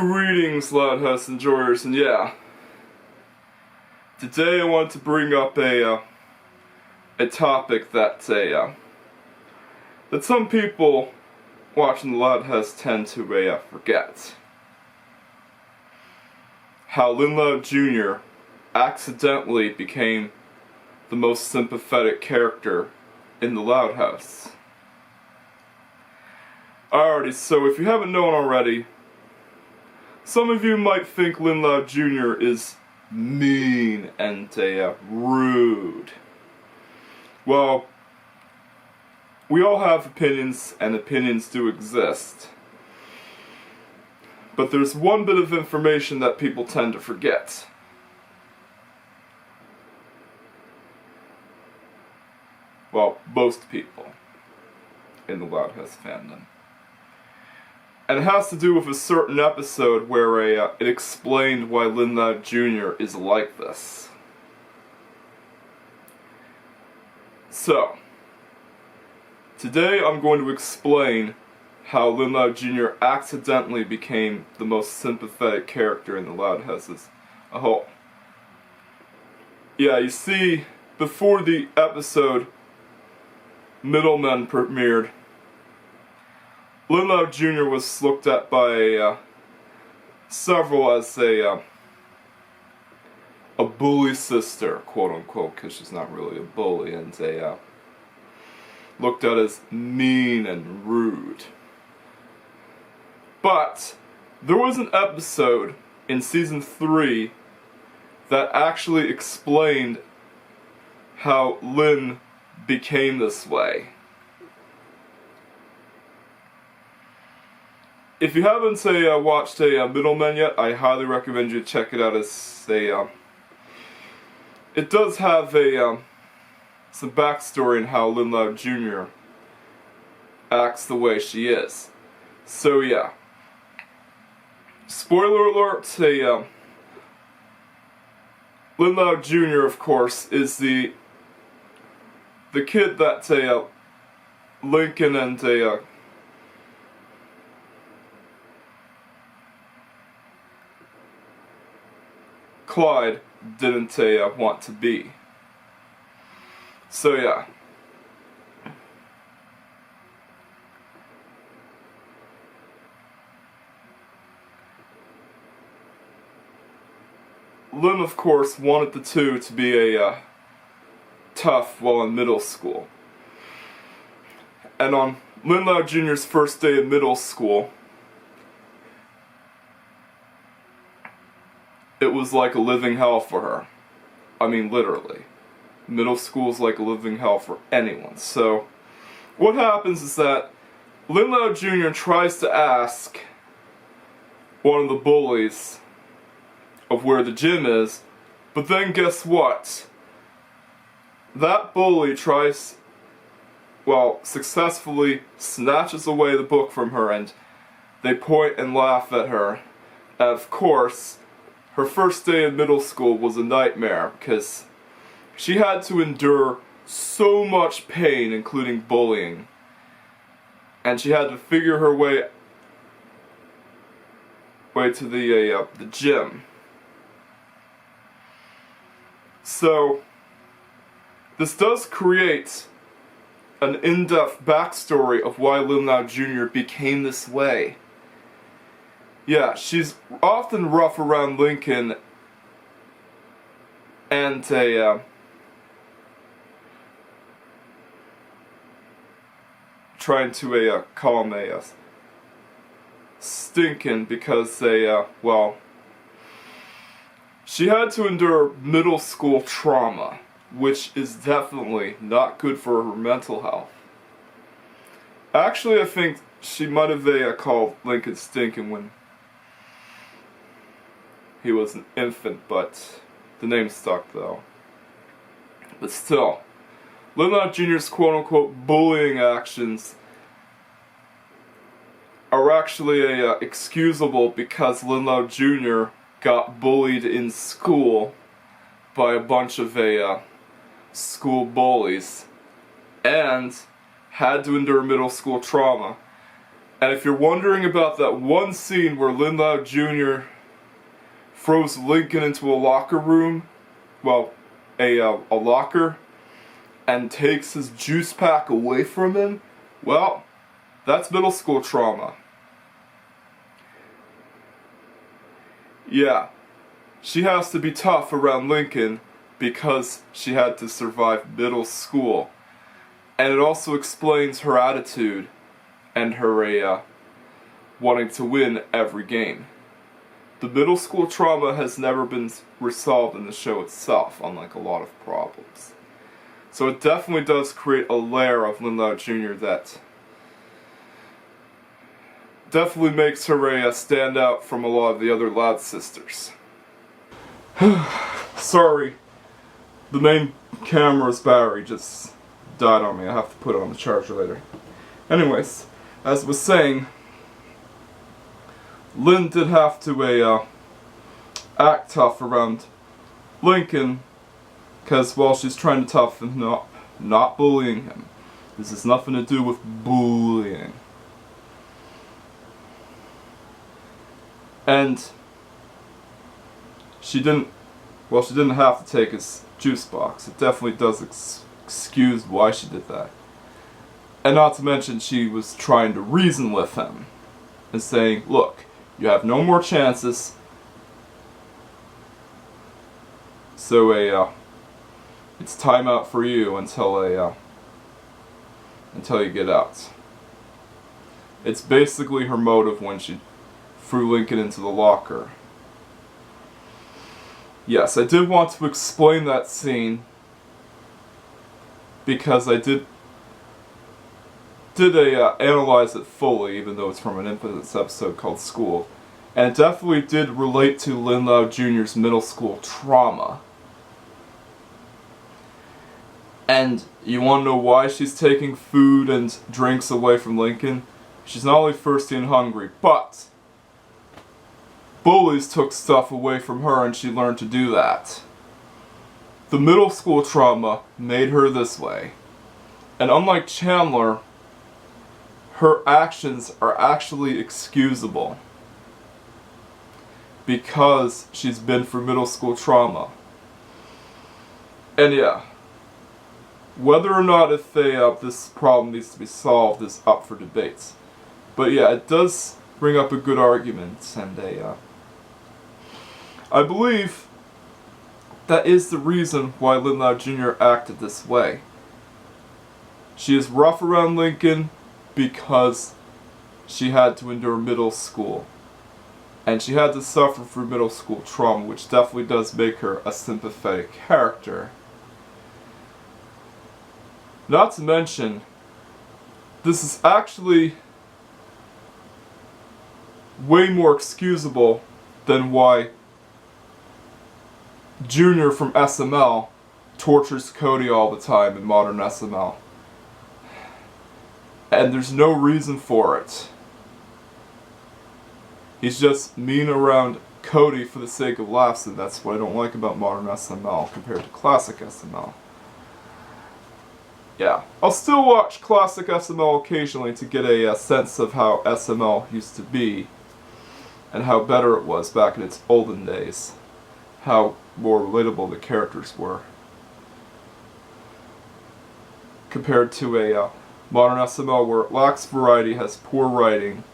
Greetings, Loud enjoyers, and yeah, today I want to bring up a topic that some people watching the Loud tend to forget. How Lynn Loud Jr. accidentally became the most sympathetic character in the Loud House. Alrighty, so if you haven't known already, some of you might think Lynn Loud Jr. is mean and rude. Well, we all have opinions, and opinions do exist. But there's one bit of information that people tend to forget. Well, most people in the Loud House fandom. And it has to do with a certain episode where it explained why Lynn Loud Jr. is like this. So, today I'm going to explain how Lynn Loud Jr. accidentally became the most sympathetic character in the Loud House as a whole. Yeah, you see, before the episode Middlemen premiered, Lynn Loud Jr. was looked at by several as a bully sister, quote unquote, because she's not really a bully, and looked at as mean and rude. But there was an episode in season 3 that actually explained how Lynn became this way. If you haven't watched Middlemen yet, I highly recommend you check it out. As it does have some backstory in how Lynn Loud Jr. acts the way she is. So yeah, spoiler alert: Lynn Loud Jr. of course is the kid that Lincoln and Clyde didn't want to be. So yeah. Lynn, of course, wanted the two to be tough while in middle school. And on Lynn Loud Jr.'s first day of middle school, it was like a living hell for her. I mean, literally. Middle school is like a living hell for anyone. So, what happens is that Lynn Loud Jr. tries to ask one of the bullies of where the gym is, but then guess what? That bully successfully snatches away the book from her, and they point and laugh at her. And of course, her first day in middle school was a nightmare because she had to endure so much pain, including bullying, and she had to figure her way to the gym. So this does create an in-depth backstory of why Lynn Loud Jr. became this way. Yeah, she's often rough around Lincoln and trying to call him stinkin' because she had to endure middle school trauma, which is definitely not good for her mental health. Actually, I think she might have called Lincoln stinkin' when he was an infant, but the name stuck though. But still, Lynn Loud Jr.'s quote-unquote bullying actions are actually excusable because Lynn Loud Jr. got bullied in school by a bunch of school bullies and had to endure middle school trauma. And if you're wondering about that one scene where Lynn Loud Jr. throws Lincoln into a locker room, well, a locker, and takes his juice pack away from him, well, that's middle school trauma. Yeah, she has to be tough around Lincoln because she had to survive middle school. And it also explains her attitude and her wanting to win every game. The middle school trauma has never been resolved in the show itself, unlike a lot of problems. So it definitely does create a layer of Lynn Loud Jr. that definitely makes her stand out from a lot of the other Loud sisters. Sorry, the main camera's battery just died on me. I have to put it on the charger later. Anyways, as I was saying, Lynn did have to act tough around Lincoln because, well, she's trying to toughen him up, not bullying him. This has nothing to do with bullying. And she didn't have to take his juice box. It definitely does excuse why she did that. And not to mention, she was trying to reason with him and saying, look, you have no more chances, so it's time out for you until you get out. It's basically her motive when she threw Lincoln into the locker. Yes, I did want to explain that scene because I did analyze it fully, even though it's from an infamous episode called School. And it definitely did relate to Lynn Loud Jr.'s middle school trauma. And you want to know why she's taking food and drinks away from Lincoln? She's not only thirsty and hungry, but bullies took stuff away from her and she learned to do that. The middle school trauma made her this way. And unlike Chandler, her actions are actually excusable because she's been through middle school trauma. And yeah, whether or not if this problem needs to be solved is up for debates. But yeah, it does bring up a good argument, and I believe that is the reason why Lynn Loud Jr. acted this way. She is rough around Lincoln because she had to endure middle school. And she had to suffer through middle school trauma, which definitely does make her a sympathetic character. Not to mention, this is actually way more excusable than why Junior from SML tortures Cody all the time in modern SML. And there's no reason for it. He's just mean around Cody for the sake of laughs, and that's what I don't like about modern SML compared to classic SML. Yeah, I'll still watch classic SML occasionally to get a sense of how SML used to be and how better it was back in its olden days. How more relatable the characters were compared to a modern SML where it lacks variety, has poor writing,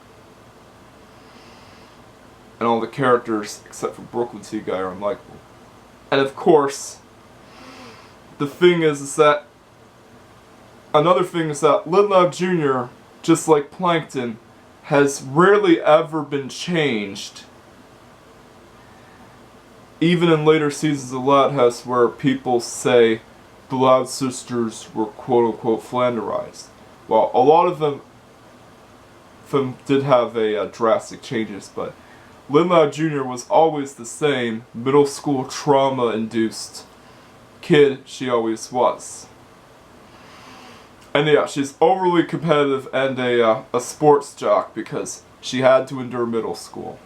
and all the characters, except for Brooklyn T. Guy, are unlikable. And of course, the thing is that another thing is that Lynn Loud Jr., just like Plankton, has rarely ever been changed. Even in later seasons of Loud House where people say the Loud sisters were quote-unquote Flanderized. Well, a lot of them did have drastic changes, but Lynn Loud Jr. was always the same middle school trauma-induced kid she always was. And yeah, she's overly competitive and a sports jock because she had to endure middle school.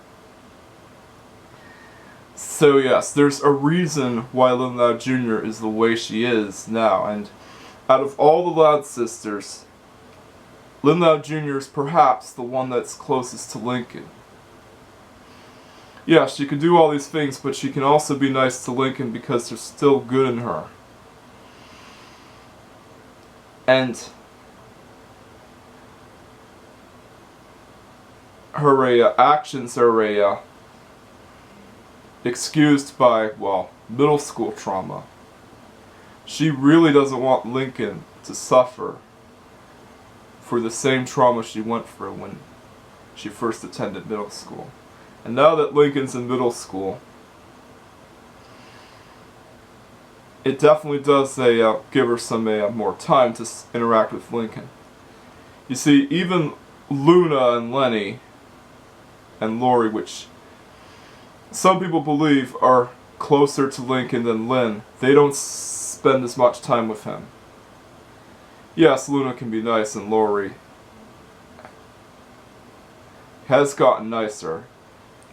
So yes, there's a reason why Lynn Loud Jr. is the way she is now, and out of all the Loud sisters, Lynn Loud Jr. is perhaps the one that's closest to Lincoln. Yeah, she can do all these things, but she can also be nice to Lincoln because there's still good in her. And her actions are excused by, well, middle school trauma. She really doesn't want Lincoln to suffer for the same trauma she went through when she first attended middle school. And now that Lincoln's in middle school, it definitely does give her some more time to interact with Lincoln. You see, even Luna and Lenny and Lori, which some people believe are closer to Lincoln than Lynn, they don't spend as much time with him. Yes, Luna can be nice, and Lori has gotten nicer.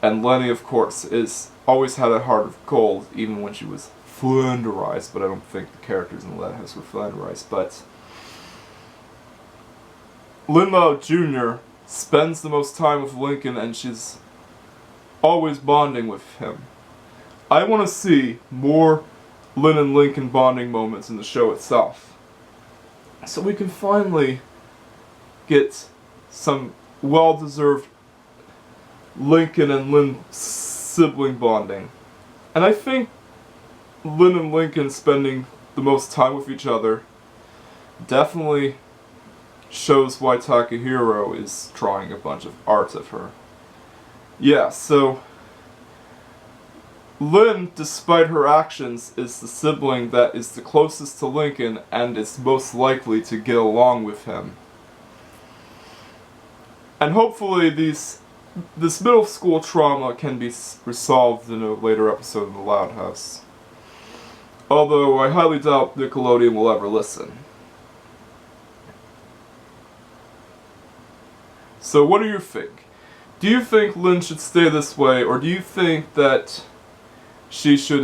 And Lenny, of course, is always had a heart of gold, even when she was flanderized, but I don't think the characters in the Loud House were flanderized. But Lynn Loud Jr. spends the most time with Lincoln, and she's always bonding with him. I want to see more Lynn and Lincoln bonding moments in the show itself, so we can finally get some well-deserved Lincoln and Lynn sibling bonding. And I think Lynn and Lincoln spending the most time with each other definitely shows why Takahiro is drawing a bunch of art of her. Yeah, so Lynn, despite her actions, is the sibling that is the closest to Lincoln and is most likely to get along with him. And hopefully this middle school trauma can be resolved in a later episode of The Loud House. Although I highly doubt Nickelodeon will ever listen. So what do you think? Do you think Lynn should stay this way, or do you think that she should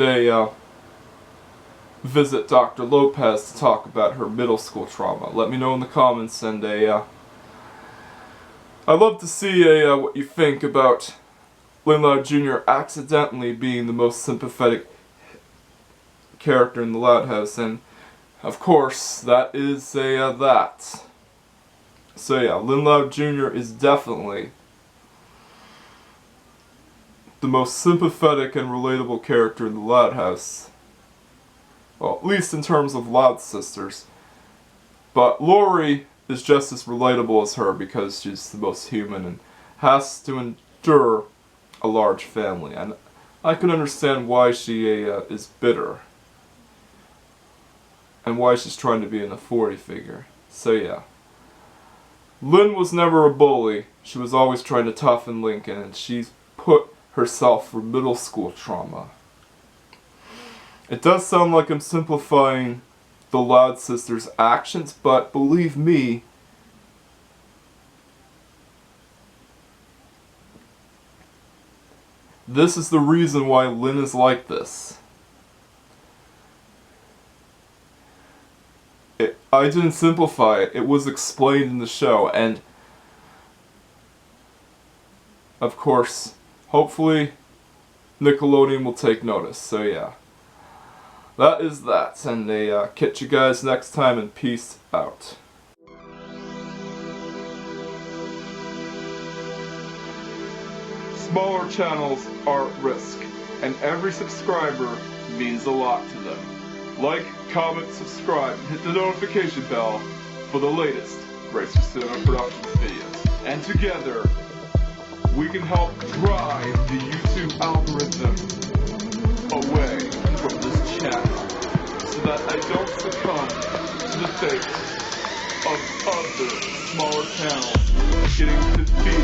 visit Dr. Lopez to talk about her middle school trauma? Let me know in the comments, and I'd love to see what you think about Lynn Loud Jr. accidentally being the most sympathetic character in the Loud House, and of course that is that. So yeah, Lynn Loud Jr. is definitely the most sympathetic and relatable character in the Loud House. Well, at least in terms of Loud sisters. But Lori is just as relatable as her because she's the most human and has to endure a large family. And I can understand why she is bitter. And why she's trying to be an authority figure. So yeah. Lynn was never a bully. She was always trying to toughen Lincoln, and she's put herself through middle school trauma. It does sound like I'm simplifying the Loud sisters' actions, but believe me, this is the reason why Lynn is like this. I didn't simplify it. It was explained in the show, and of course, hopefully Nickelodeon will take notice. So yeah, that is that, and catch you guys next time, and peace out. Smaller channels are at risk, and every subscriber means a lot to them. Like, comment, subscribe, and hit the notification bell for the latest Racer Cinema Productions videos. And together, we can help drive the YouTube algorithm away from this channel so that I don't succumb to the fate of other smaller channels getting defeated